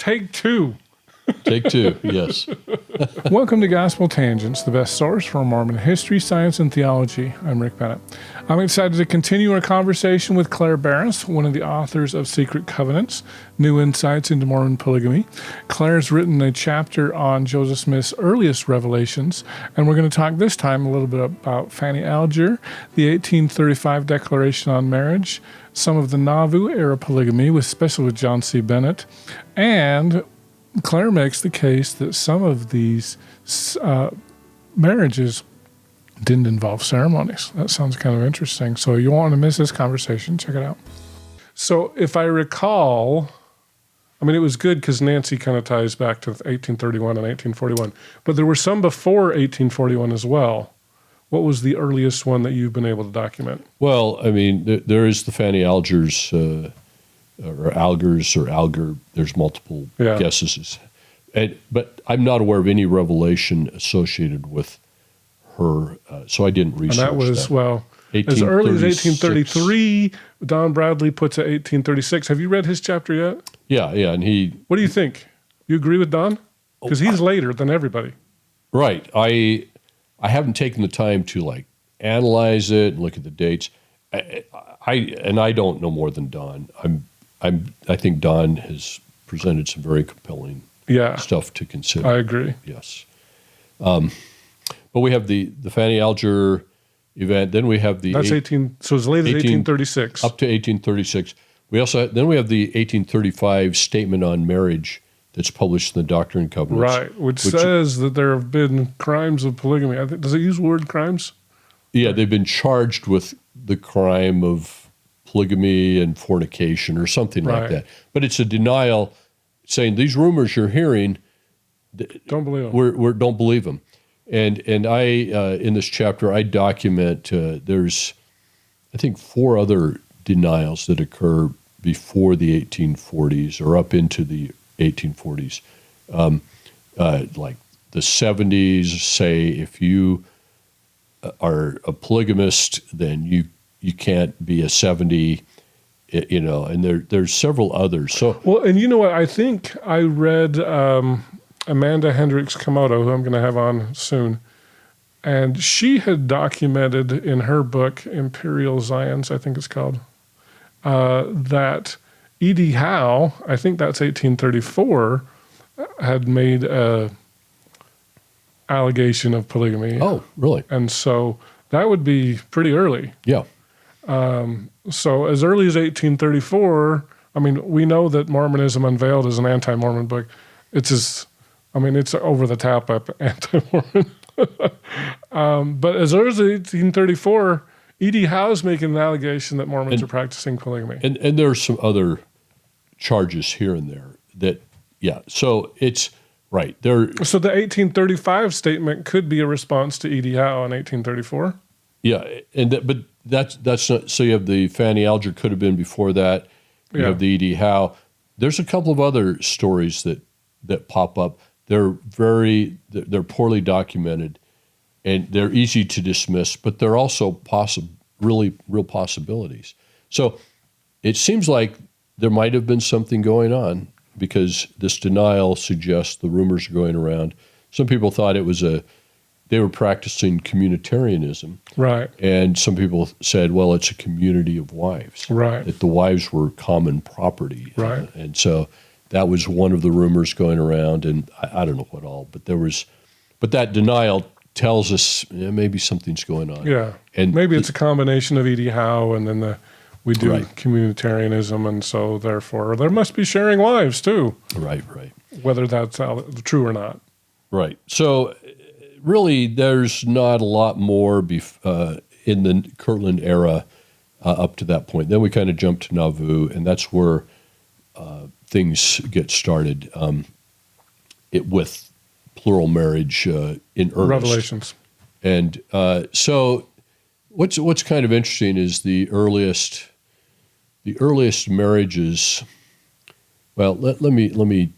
Take two. Take two, yes. Welcome to Gospel Tangents, the best source for Mormon history, science, and theology. I'm Rick Bennett. I'm excited to continue our conversation with Clair Barrus, one of the authors of Secret Covenants, New Insights into Mormon Polygamy. Claire's written a chapter on Joseph Smith's earliest revelations, and we're going to talk this time a little bit about Fanny Alger, the 1835 Declaration on Marriage, some of the Nauvoo-Era polygamy, especially with John C Bennett, and Clair makes the case that some of these marriages didn't involve ceremonies. That sounds kind of interesting. So you won't want to miss this conversation. Check it out. So if I recall, I mean, it was good because Nancy kind of ties back to 1831 and 1841. But there were some before 1841 as well. What was the earliest one that you've been able to document? Well, I mean, there is the Fanny Alger's or Algers or Alger. There's multiple guesses. But I'm not aware of any revelation associated with her, so I didn't research that. And that was, well, as early as 1833. Don Bradley puts at 1836. Have you read his chapter yet? Yeah, and he... What do you think? You agree with Don? Because he's later than everybody. Right. I haven't taken the time to, analyze it and look at the dates. I don't know more than Don. I think Don has presented some very compelling stuff to consider. I agree. Yes. But we have the Fanny Alger event. Then we have the... That's so as late as 1836. Up to 1836. We also have the 1835 Statement on Marriage that's published in the Doctrine and Covenants. Right, which says that there have been crimes of polygamy. Does it use the word crimes? Yeah, they've been charged with the crime of polygamy and fornication or something like that. But it's a denial saying these rumors you're hearing, don't believe them. Don't believe them. And I, in this chapter, I document there's, I think, 4 other denials that occur before the 1840s or up into the 1840s. Like the 70s say if you are a polygamist, then you can't be a 70, and there's several others. So well, and you know what? I think I read Amanda Hendricks Komodo, who I'm going to have on soon, and she had documented in her book, Imperial Zions, I think it's called, that E.D. Howe, I think that's 1834, had made a allegation of polygamy. Oh, really? And so that would be pretty early. Yeah. So as early as 1834, I mean, we know that Mormonism Unveiled is an anti-Mormon book. It's over the top anti-Mormon. But as early as 1834, E.D. Howe's making an allegation that Mormons are practicing polygamy. And there are some other charges here and there that, so it's right there. So the 1835 statement could be a response to E.D. Howe in 1834. Yeah, but that's not. So you have the Fanny Alger could have been before that. You have the E.D. Howe. There's a couple of other stories that pop up. They're poorly documented, and they're easy to dismiss. But they're also really real possibilities. So it seems like there might have been something going on because this denial suggests the rumors are going around. Some people thought it was they were practicing communitarianism. Right. And some people said, well, it's a community of wives. Right. That the wives were common property. Right. And so that was one of the rumors going around, and I don't know what all, but that denial tells us maybe something's going on. Yeah. And maybe it's a combination of E.D. Howe and then we do communitarianism, and so therefore there must be sharing wives too. Right. Whether that's true or not. Right. So really, there's not a lot more in the Kirtland era up to that point. Then we kind of jump to Nauvoo, and that's where things get started with plural marriage in earnest. Revelations. And so what's kind of interesting is the earliest marriages. Well, let me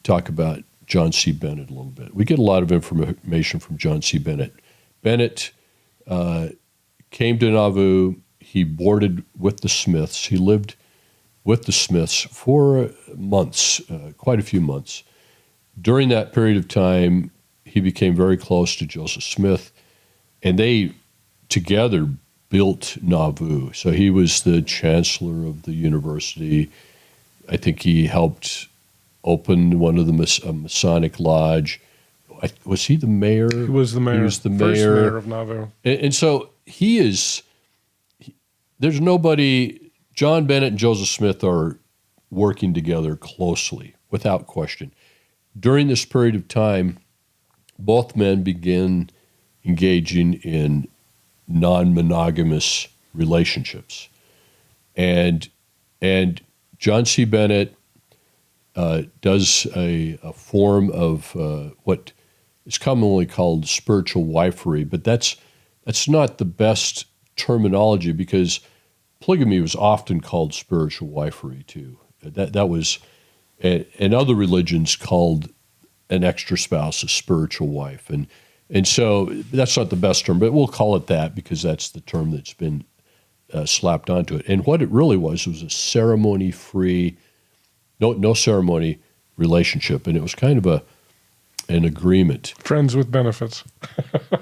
talk about John C. Bennett a little bit. We get a lot of information from John C. Bennett. Bennett came to Nauvoo. He boarded with the Smiths. He lived with the Smiths for months, quite a few months. During that period of time, he became very close to Joseph Smith, and they together built Nauvoo. So he was the chancellor of the university. I think he helped open one of the Masonic lodge. Was he the mayor? He was the mayor. He was the First mayor. mayor of Nauvoo. And so there's nobody, John Bennett and Joseph Smith are working together closely, without question. During this period of time, both men begin engaging in non-monogamous relationships. And John C. Bennett does a form of what is commonly called spiritual wifery, but that's not the best terminology, because polygamy was often called spiritual wifery too. That was, and other religions called an extra spouse a spiritual wife, and so that's not the best term, but we'll call it that because that's the term that's been slapped onto it. And what it really was a ceremony-free, no ceremony relationship, and it was kind of an agreement. Friends with benefits.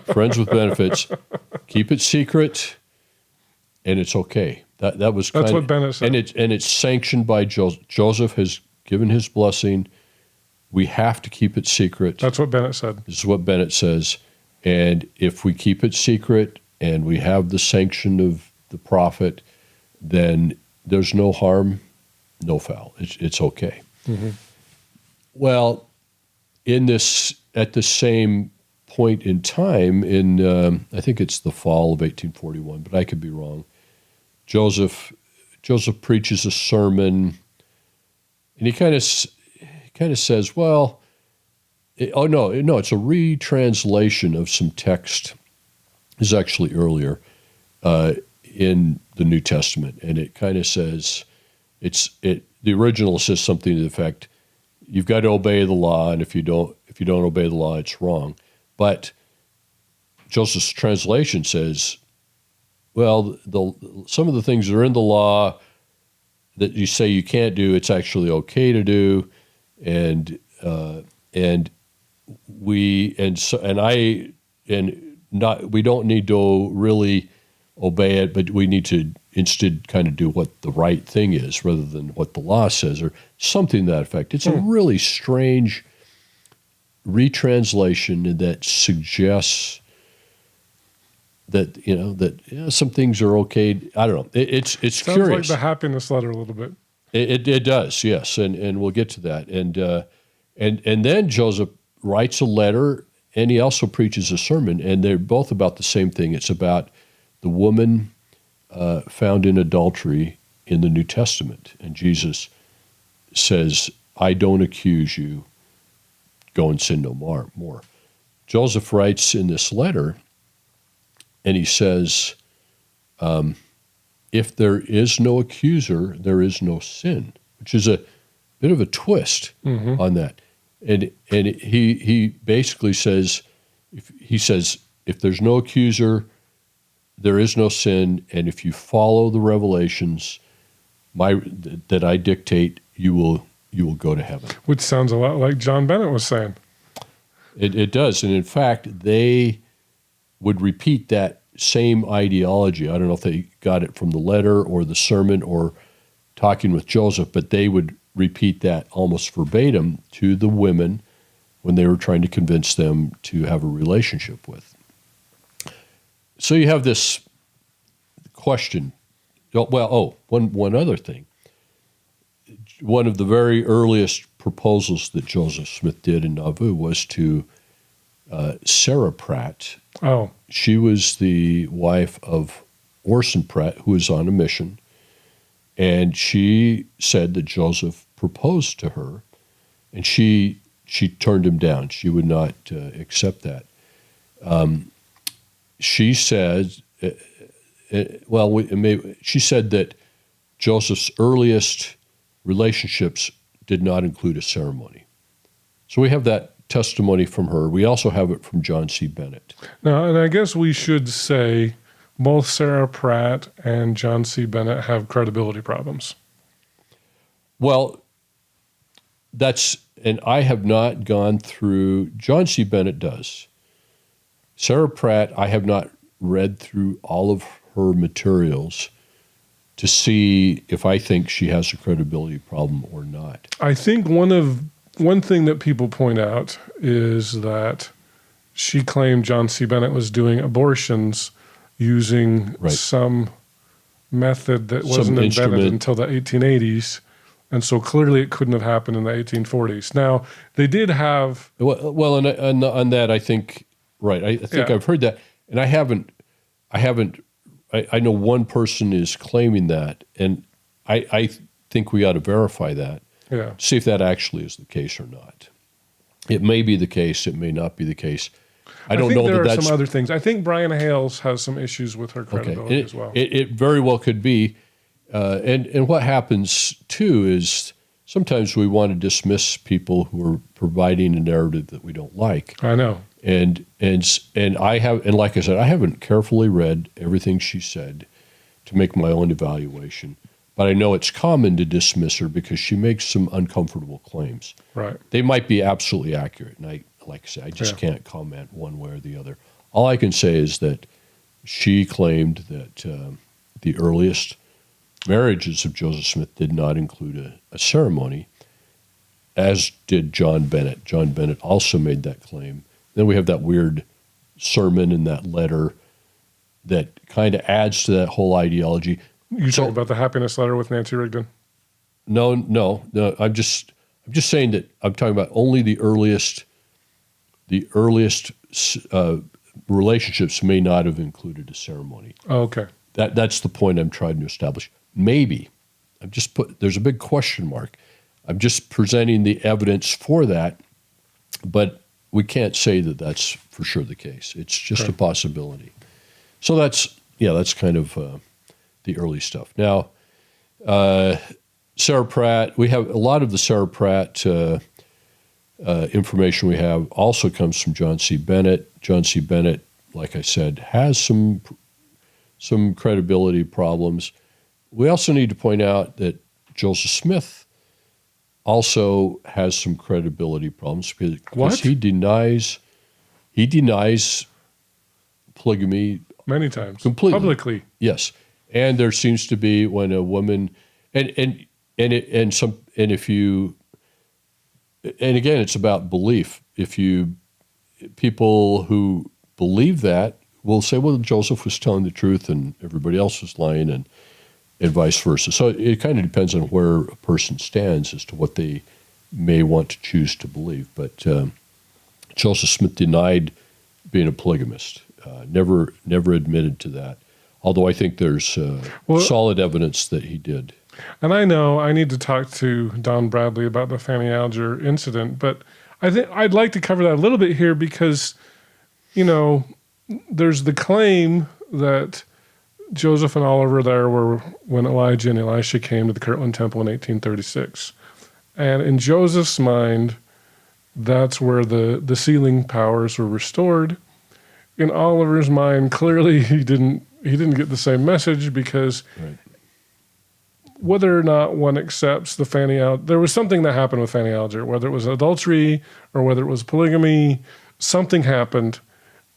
Friends with benefits. Keep it secret, and it's okay. That was that's what Bennett said, and it's sanctioned by Joseph. Joseph has given his blessing. We have to keep it secret. That's what Bennett said. This is what Bennett says. And if we keep it secret and we have the sanction of the prophet, then there's no harm, no foul. It's okay. Mm-hmm. Well, at the same point in time, I think it's the fall of 1841, but I could be wrong. Joseph preaches a sermon, and he kind of says, well, it's a retranslation of some text. Is actually earlier in the New Testament, and it kind of says, the original says something to the effect, you've got to obey the law, and if you don't obey the law, it's wrong. But Joseph's translation says, well, some of the things that are in the law that you say you can't do, it's actually okay to do, we don't need to really obey it, but we need to instead kind of do what the right thing is rather than what the law says, or something to that effect. It's a really strange retranslation that suggests that some things are okay. I don't know. It's Sounds curious. Like the happiness letter a little bit. It does, yes, and we'll get to that. And then Joseph writes a letter, and he also preaches a sermon, and they're both about the same thing. It's about the woman found in adultery in the New Testament, and Jesus says, "I don't accuse you. Go and sin no more." Joseph writes in this letter, and he says, if there is no accuser, there is no sin, which is a bit of a twist on that. And he basically says, if there's no accuser, there is no sin, and if you follow the revelations that I dictate, you will go to heaven. Which sounds a lot like John Bennett was saying. It does, and in fact, they would repeat that same ideology. I don't know if they got it from the letter or the sermon or talking with Joseph, but they would repeat that almost verbatim to the women when they were trying to convince them to have a relationship with. So you have this question. One other thing. One of the very earliest proposals that Joseph Smith did in Nauvoo was to Sarah Pratt. Oh. She was the wife of Orson Pratt, who was on a mission, and she said that Joseph proposed to her, and she turned him down. She would not accept that. She said, she said that Joseph's earliest relationships did not include a ceremony. So we have that testimony from her. We also have it from John C. Bennett. Now, and I guess we should say both Sarah Pratt and John C. Bennett have credibility problems. Well, and I have not gone through, John C. Bennett does. Sarah Pratt, I have not read through all of her materials to see if I think she has a credibility problem or not. I think one thing that people point out is that she claimed John C. Bennett was doing abortions using some method that wasn't invented until the 1880s. And so clearly it couldn't have happened in the 1840s. Now, they did have... Well, and on that, I think, I think I've heard that. And I know one person is claiming that, and I think we ought to verify that. Yeah. See if that actually is the case or not. It may be the case. It may not be the case. I don't know that there are some other things. I think Brian Hales has some issues with her credibility as well. It very well could be. And what happens, too, is sometimes we want to dismiss people who are providing a narrative that we don't like. I know. And like I said, I haven't carefully read everything she said to make my own evaluation. But I know it's common to dismiss her because she makes some uncomfortable claims. Right. They might be absolutely accurate. And like I say, I just can't comment one way or the other. All I can say is that she claimed that the earliest marriages of Joseph Smith did not include a ceremony, as did John Bennett. John Bennett also made that claim. Then we have that weird sermon in that letter that kind of adds to that whole ideology. You talking about the happiness letter with Nancy Rigdon? No. I'm just saying that I'm talking about only the earliest relationships may not have included a ceremony. Oh, okay. That's the point I'm trying to establish. Maybe. There's a big question mark. I'm just presenting the evidence for that, but we can't say that that's for sure the case. It's just a possibility. So that's kind of the early stuff. Now, Sarah Pratt, we have a lot of the Sarah Pratt information we have also comes from John C. Bennett. John C. Bennett, like I said, has some credibility problems. We also need to point out that Joseph Smith also has some credibility problems because he denies polygamy many times completely publicly. Yes, and there seems to be when a woman and again it's about belief. People who believe that will say, well, Joseph was telling the truth and everybody else was lying, and vice versa. So it kind of depends on where a person stands as to what they may want to choose to believe. But Joseph Smith denied being a polygamist, never admitted to that, although I think there's solid evidence that he did. And I know I need to talk to Don Bradley about the Fanny Alger incident, but I think I'd like to cover that a little bit here because, there's the claim that Joseph and Oliver there were when Elijah and Elisha came to the Kirtland Temple in 1836. And in Joseph's mind, that's where the sealing powers were restored. In Oliver's mind, clearly he didn't get the same message because whether or not one accepts the Fanny Alger, there was something that happened with Fanny Alger, whether it was adultery or whether it was polygamy, something happened,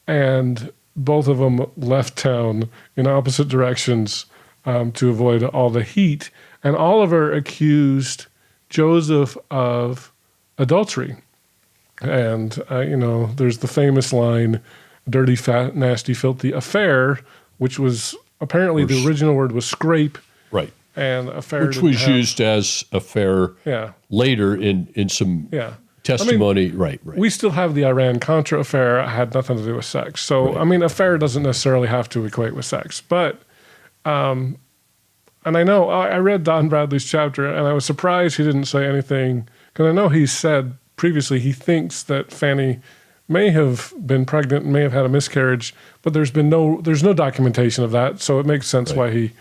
and both of them left town in opposite directions to avoid all the heat. And Oliver accused Joseph of adultery. And, there's the famous line, dirty, fat, nasty, filthy affair, which was apparently the original word was scrape. Right. And affair. Which was used as affair later in some testimony. Right. We still have the Iran-Contra affair. It had nothing to do with sex. So, affair doesn't necessarily have to equate with sex. But, and I know I read Don Bradley's chapter, and I was surprised he didn't say anything, because I know he said previously he thinks that Fanny may have been pregnant and may have had a miscarriage, but there's no documentation of that, so it makes sense why he...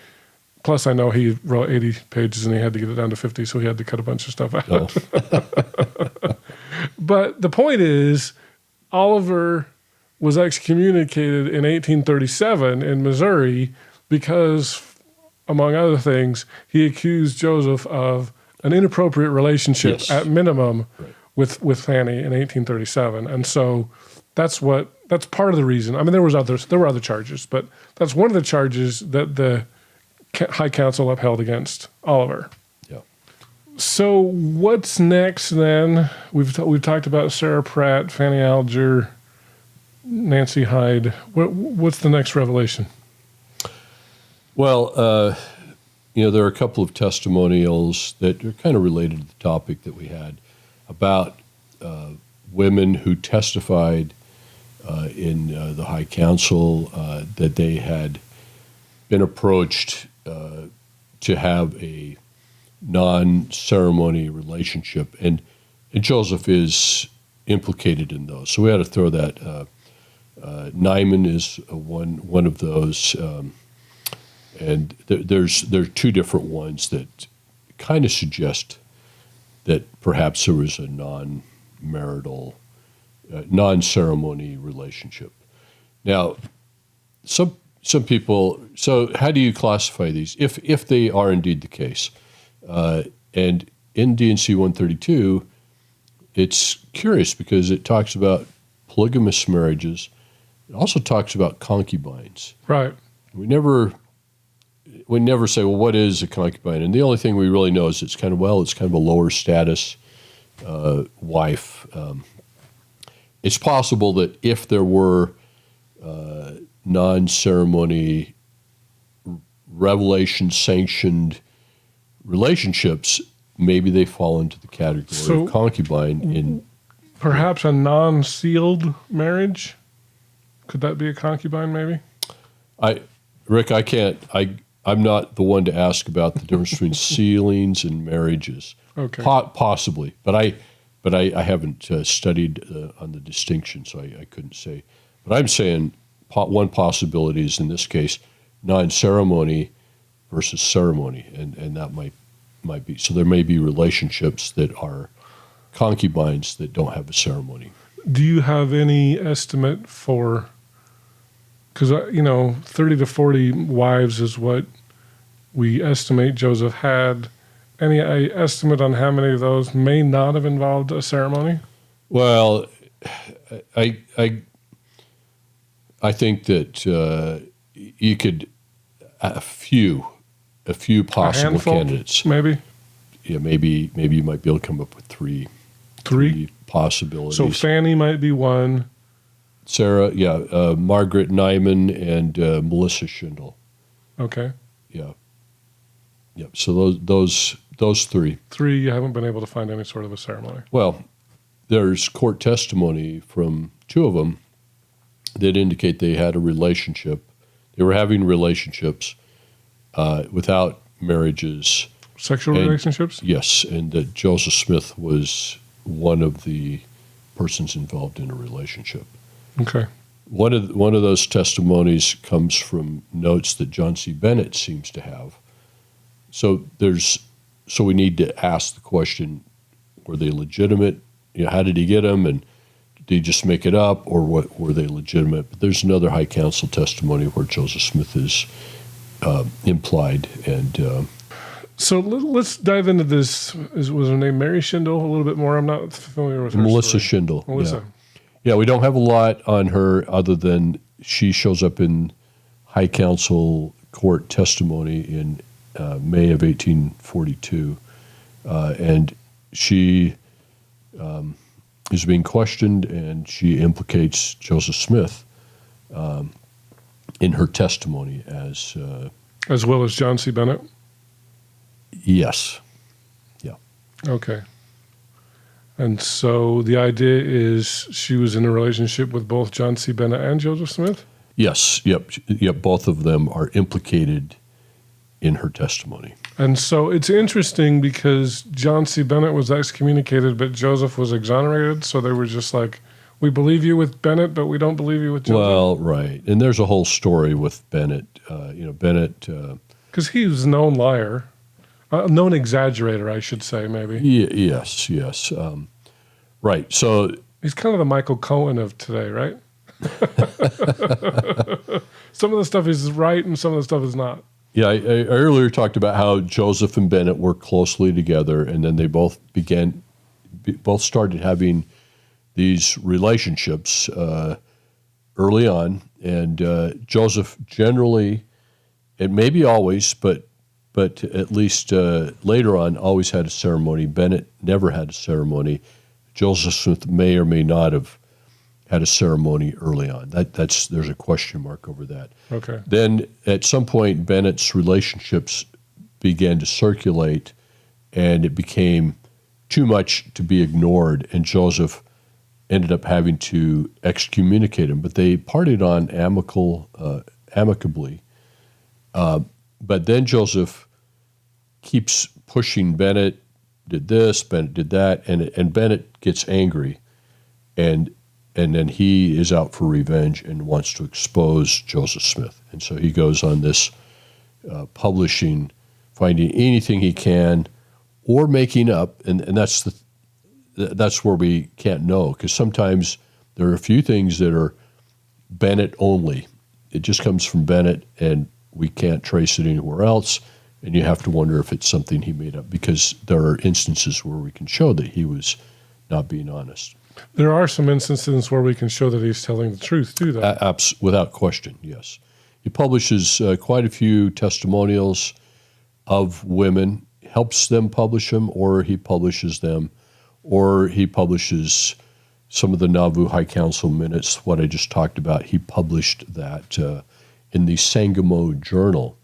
Plus, I know he wrote 80 pages and he had to get it down to 50, so he had to cut a bunch of stuff out. Oh. But the point is, Oliver was excommunicated in 1837 in Missouri because, among other things, he accused Joseph of an inappropriate relationship Yes. at minimum Right. with Fanny in 1837, and so that's part of the reason. I mean, there were other charges, but that's one of the charges that the High Council upheld against Oliver. Yeah. So what's next then? We've talked about Sarah Pratt, Fanny Alger, Nancy Hyde. What's the next revelation? Well, there are a couple of testimonials that are kind of related to the topic that we had about women who testified in the High Council that they had been approached to have a non-ceremony relationship, and Joseph is implicated in those. So we had to throw that. Nyman is one of those. And there are two different ones that kind of suggest that perhaps there was a non-marital, non-ceremony relationship. Now, some people. So, how do you classify these if they are indeed the case? And in D&C 132, it's curious because it talks about polygamous marriages. It also talks about concubines. Right. We never say, well, what is a concubine? And the only thing we really know is it's kind of a lower status wife. It's possible that if there were non-ceremony, revelation-sanctioned relationships, maybe they fall into the category of concubine. Perhaps a non-sealed marriage? Could that be a concubine, maybe? Rick, I'm not the one to ask about the difference between sealings and marriages. Okay. Possibly, but I haven't studied on the distinction, so I couldn't say. But I'm saying one possibility is in this case non-ceremony versus ceremony, and that might be. So there may be relationships that are concubines that don't have a ceremony. Do you have any estimate for? Because 30 to 40 wives is what we estimate Joseph had. Any estimate on how many of those may not have involved a ceremony? Well, I think that you could a few possible candidates. Maybe. Yeah, maybe you might be able to come up with three possibilities. So Fanny might be one. Sarah, Margaret Nyman and Melissa Schindle. Okay. Yeah. So those three. Three, you haven't been able to find any sort of a ceremony. Well, there's court testimony from two of them that indicate they had a relationship. They were having relationships without marriages. Sexual relationships? Yes, and that Joseph Smith was one of the persons involved in a relationship. Okay. One of those testimonies comes from notes that John C. Bennett seems to have. So we need to ask the question: were they legitimate? How did he get them? And did he just make it up, or what were they legitimate? But there's another High Council testimony where Joseph Smith is implied, and so let's dive into this. Was her name Mary Schindle a little bit more? I'm not familiar with her. Melissa story. Schindle. Melissa. Yeah, we don't have a lot on her other than she shows up in High Council court testimony in May of 1842, and she is being questioned, and she implicates Joseph Smith in her testimony as well as John C. Bennett. Yes. Yeah. Okay. And so the idea is she was in a relationship with both John C. Bennett and Joseph Smith? Yes. Yep. Both of them are implicated in her testimony. And so it's interesting because John C. Bennett was excommunicated, but Joseph was exonerated. So they were just like, we believe you with Bennett, but we don't believe you with Joseph. Well, right. And there's a whole story with Bennett. Bennett. Because he was a known liar. Known exaggerator, I should say, maybe. Yes. Right. So he's kind of the Michael Cohen of today, right? Some of the stuff is right and some of the stuff is not. Yeah, I earlier talked about how Joseph and Bennett worked closely together, and then they both started having these relationships early on. And Joseph generally, and maybe always, but at least later on, always had a ceremony. Bennett never had a ceremony. Joseph Smith may or may not have had a ceremony early on. There's a question mark over that. Okay. Then at some point, Bennett's relationships began to circulate, and it became too much to be ignored, and Joseph ended up having to excommunicate him. But they parted on amicably. But then Joseph keeps pushing Bennett, did this, Bennett did that, and Bennett gets angry, and then he is out for revenge and wants to expose Joseph Smith. And so he goes on this publishing, finding anything he can, or making up, and that's where we can't know, because sometimes there are a few things that are Bennett only. It just comes from Bennett, and we can't trace it anywhere else, and you have to wonder if it's something he made up, because there are instances where we can show that he was not being honest. There are some instances where we can show that he's telling the truth, too, though. Without question, yes. He publishes quite a few testimonials of women, helps them publish them, or he publishes them, or he publishes some of the Nauvoo High Council minutes, what I just talked about. He published that in the Sangamo Journal.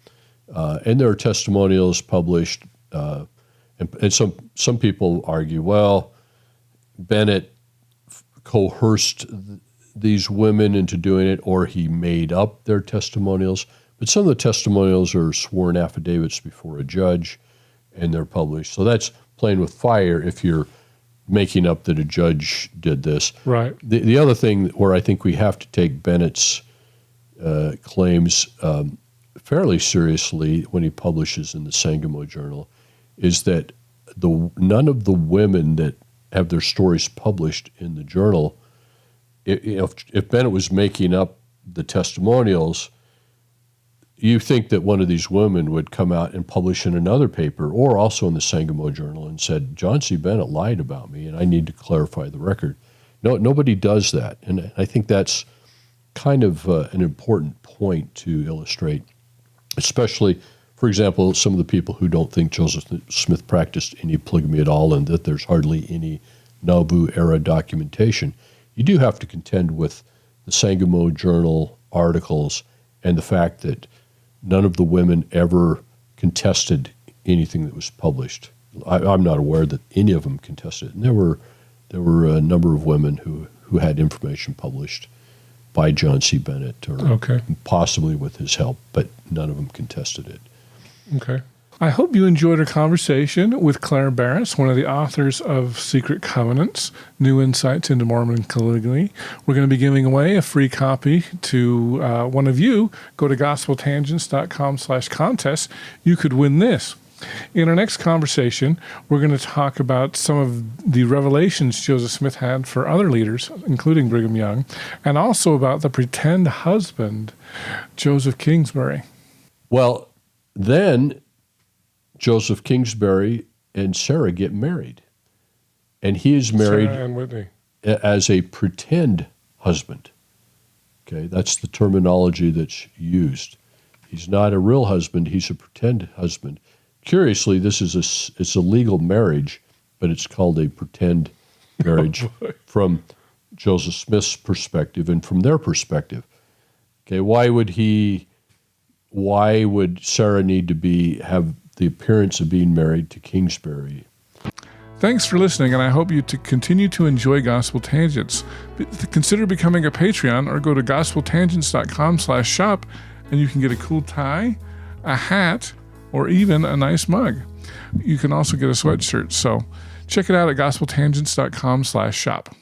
And there are testimonials published, and some people argue, well, Bennett coerced these women into doing it, or he made up their testimonials. But some of the testimonials are sworn affidavits before a judge, and they're published. So that's playing with fire if you're making up that a judge did this. Right. The other thing where I think we have to take Bennett's claims fairly seriously when he publishes in the Sangamo Journal is that none of the women that have their stories published in the journal, if Bennett was making up the testimonials, you think that one of these women would come out and publish in another paper or also in the Sangamo Journal and said, John C. Bennett lied about me and I need to clarify the record. No, nobody does that. And I think that's kind of an important point to illustrate, especially, for example, some of the people who don't think Joseph Smith practiced any polygamy at all and that there's hardly any Nauvoo-Era documentation. You do have to contend with the Sangamo Journal articles and the fact that none of the women ever contested anything that was published. I'm not aware that any of them contested. And there were a number of women who had information published by John C. Bennett or possibly with his help, but none of them contested it. Okay. I hope you enjoyed our conversation with Clair Barrus, one of the authors of Secret Covenants, New Insights into Mormon Polygamy. We're going to be giving away a free copy to one of you. Go to gospeltangents.com/contest. You could win this. In our next conversation, we're going to talk about some of the revelations Joseph Smith had for other leaders, including Brigham Young, and also about the pretend husband, Joseph Kingsbury. Well, then Joseph Kingsbury and Sarah get married. And he is married Sarah and Whitney as a pretend husband. Okay, that's the terminology that's used. He's not a real husband, he's a pretend husband. Curiously, it's a legal marriage, but it's called a pretend marriage from Joseph Smith's perspective and from their perspective. Okay, why would Sarah need to have the appearance of being married to Kingsbury? Thanks for listening, and I hope you continue to enjoy Gospel Tangents. Consider becoming a Patreon or go to gospeltangents.com/shop, and you can get a cool tie, a hat, or even a nice mug. You can also get a sweatshirt, so check it out at gospeltangents.com/shop.